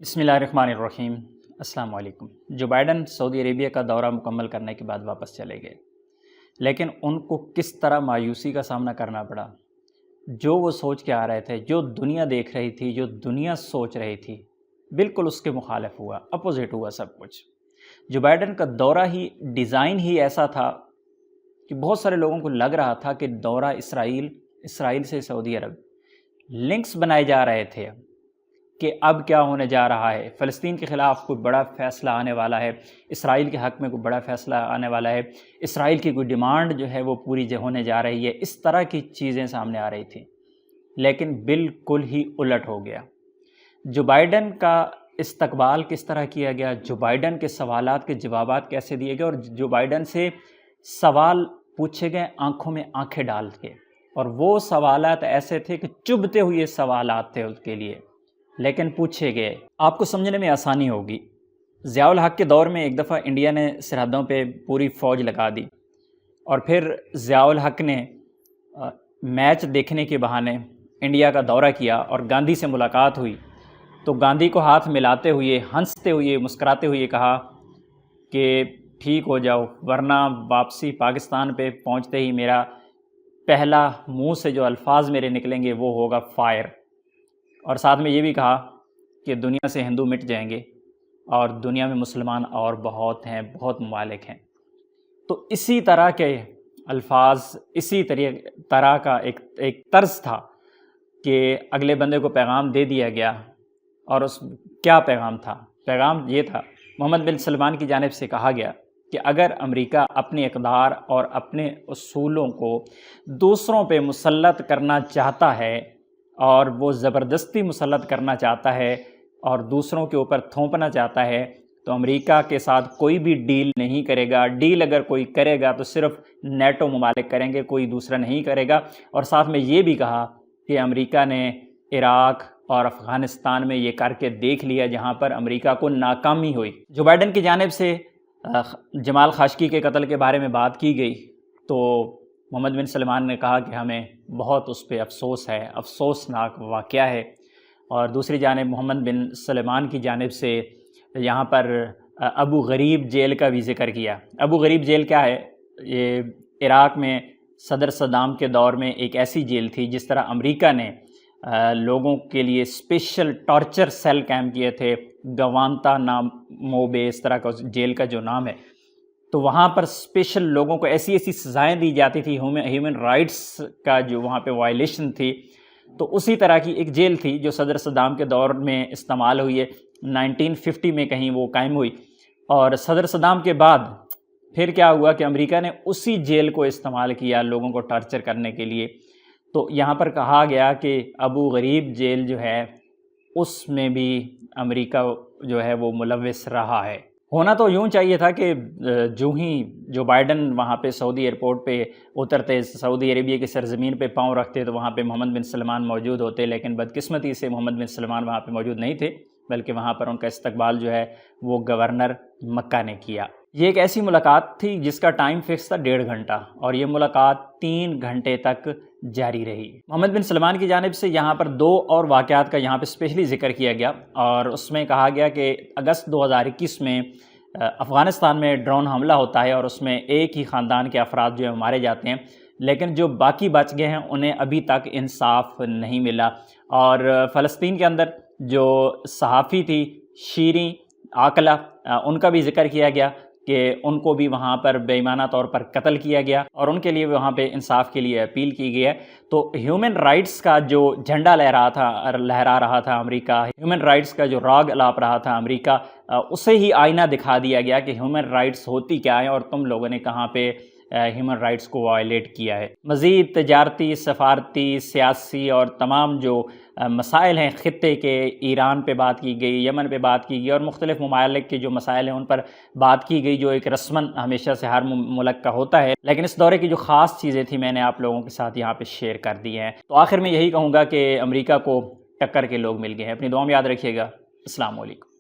بسم اللہ الرحمن الرحیم۔ السلام علیکم۔ جو بائیڈن سعودی عربیہ کا دورہ مکمل کرنے کے بعد واپس چلے گئے، لیکن ان کو کس طرح مایوسی کا سامنا کرنا پڑا۔ جو وہ سوچ کے آ رہے تھے، جو دنیا دیکھ رہی تھی، جو دنیا سوچ رہی تھی، بالکل اس کے مخالف ہوا، اپوزٹ ہوا سب کچھ۔ جو بائیڈن کا دورہ ہی ڈیزائن ہی ایسا تھا کہ بہت سارے لوگوں کو لگ رہا تھا کہ دورہ اسرائیل سے سعودی عرب، لنکس بنائے جا رہے تھے کہ اب کیا ہونے جا رہا ہے، فلسطین کے خلاف کوئی بڑا فیصلہ آنے والا ہے، اسرائیل کے حق میں کوئی بڑا فیصلہ آنے والا ہے، اسرائیل کی کوئی ڈیمانڈ جو ہے وہ پوری ہونے جا رہی ہے، اس طرح کی چیزیں سامنے آ رہی تھیں۔ لیکن بالکل ہی الٹ ہو گیا۔ جو بائیڈن کا استقبال کس طرح کیا گیا، جو بائیڈن کے سوالات کے جوابات کیسے دیے گئے، اور جو بائیڈن سے سوال پوچھے گئے آنکھوں میں آنکھیں ڈال کے، اور وہ سوالات ایسے تھے کہ چبھتے ہوئے سوالات تھے اس کے لیے، لیکن پوچھے گئے۔ آپ کو سمجھنے میں آسانی ہوگی۔ ضیاء الحق کے دور میں ایک دفعہ انڈیا نے سرحدوں پہ پوری فوج لگا دی، اور پھر ضیاء الحق نے میچ دیکھنے کے بہانے انڈیا کا دورہ کیا اور گاندھی سے ملاقات ہوئی، تو گاندھی کو ہاتھ ملاتے ہوئے، ہنستے ہوئے، مسکراتے ہوئے کہا کہ ٹھیک ہو جاؤ، ورنہ واپسی پاکستان پہ پہنچتے ہی میرا پہلا منہ سے جو الفاظ میرے نکلیں گے وہ ہوگا فائر۔ اور ساتھ میں یہ بھی کہا کہ دنیا سے ہندو مٹ جائیں گے اور دنیا میں مسلمان اور بہت ہیں، بہت ممالک ہیں۔ تو اسی طرح کے الفاظ، اسی طرح کا ایک طرز تھا کہ اگلے بندے کو پیغام دے دیا گیا۔ اور اس کیا پیغام تھا؟ پیغام یہ تھا، محمد بن سلمان کی جانب سے کہا گیا کہ اگر امریکہ اپنی اقدار اور اپنے اصولوں کو دوسروں پہ مسلط کرنا چاہتا ہے، اور وہ زبردستی مسلط کرنا چاہتا ہے اور دوسروں کے اوپر تھوپنا چاہتا ہے، تو امریکہ کے ساتھ کوئی بھی ڈیل نہیں کرے گا۔ ڈیل اگر کوئی کرے گا تو صرف نیٹو ممالک کریں گے، کوئی دوسرا نہیں کرے گا۔ اور ساتھ میں یہ بھی کہا کہ امریکہ نے عراق اور افغانستان میں یہ کر کے دیکھ لیا جہاں پر امریکہ کو ناکامی ہوئی۔ جو بائیڈن کی جانب سے جمال خاشقجی کے قتل کے بارے میں بات کی گئی، تو محمد بن سلمان نے کہا کہ ہمیں بہت اس پہ افسوس ہے، افسوسناک واقعہ ہے۔ اور دوسری جانب محمد بن سلمان کی جانب سے یہاں پر ابو غریب جیل کا بھی ذکر کیا۔ ابو غریب جیل کیا ہے؟ یہ عراق میں صدر صدام کے دور میں ایک ایسی جیل تھی، جس طرح امریکہ نے لوگوں کے لیے اسپیشل ٹارچر سیل قائم کیے تھے، گوانتا نامو بے، اس طرح کا جیل کا جو نام ہے، تو وہاں پر اسپیشل لوگوں کو ایسی سزائیں دی جاتی تھی، ہیومن رائٹس کا جو وہاں پہ وائلیشن تھی۔ تو اسی طرح کی ایک جیل تھی جو صدر صدام کے دور میں استعمال ہوئی ہے، 1950 میں کہیں وہ قائم ہوئی۔ اور صدر صدام کے بعد پھر کیا ہوا کہ امریکہ نے اسی جیل کو استعمال کیا لوگوں کو ٹارچر کرنے کے لیے۔ تو یہاں پر کہا گیا کہ ابو غریب جیل جو ہے اس میں بھی امریکہ جو ہے وہ ملوث رہا ہے۔ ہونا تو یوں چاہیے تھا کہ جو بائیڈن وہاں پہ سعودی ایئرپورٹ پہ اترتے، سعودی عربیہ کی سرزمین پہ پاؤں رکھتے، تو وہاں پہ محمد بن سلمان موجود ہوتے، لیکن بدقسمتی سے محمد بن سلمان وہاں پہ موجود نہیں تھے، بلکہ وہاں پر ان کا استقبال جو ہے وہ گورنر مکہ نے کیا۔ یہ ایک ایسی ملاقات تھی جس کا ٹائم فکس تھا 1.5 گھنٹہ، اور یہ ملاقات 3 گھنٹے تک جاری رہی۔ محمد بن سلمان کی جانب سے یہاں پر 2 اور واقعات کا یہاں پہ اسپیشلی ذکر کیا گیا، اور اس میں کہا گیا کہ اگست 2021 میں افغانستان میں ڈرون حملہ ہوتا ہے، اور اس میں ایک ہی خاندان کے افراد جو ہیں مارے جاتے ہیں، لیکن جو باقی بچ گئے ہیں انہیں ابھی تک انصاف نہیں ملا۔ اور فلسطین کے اندر جو صحافی تھی شیریں عاقلہ، ان کا بھی ذکر کیا گیا کہ ان کو بھی وہاں پر بے ایمانہ طور پر قتل کیا گیا، اور ان کے لیے وہاں پہ انصاف کے لیے اپیل کی گئی ہے۔ تو ہیومن رائٹس کا جو جھنڈا لہرا رہا تھا امریکہ، ہیومن رائٹس کا جو راگ الاپ رہا تھا امریکہ، اسے ہی آئینہ دکھا دیا گیا کہ ہیومن رائٹس ہوتی کیا ہے اور تم لوگوں نے کہاں پہ ہیومن رائٹس کو وائلیٹ کیا ہے۔ مزید تجارتی، سفارتی، سیاسی اور تمام جو مسائل ہیں خطے کے، ایران پہ بات کی گئی، یمن پہ بات کی گئی، اور مختلف ممالک کے جو مسائل ہیں ان پر بات کی گئی، جو ایک رسماً ہمیشہ سے ہر ملک کا ہوتا ہے۔ لیکن اس دورے کی جو خاص چیزیں تھیں میں نے آپ لوگوں کے ساتھ یہاں پہ شیئر کر دی ہیں۔ تو آخر میں یہی کہوں گا کہ امریکہ کو ٹکر کے لوگ مل گئے ہیں۔ اپنی دعا میں یاد رکھیے گا۔ السلام علیکم۔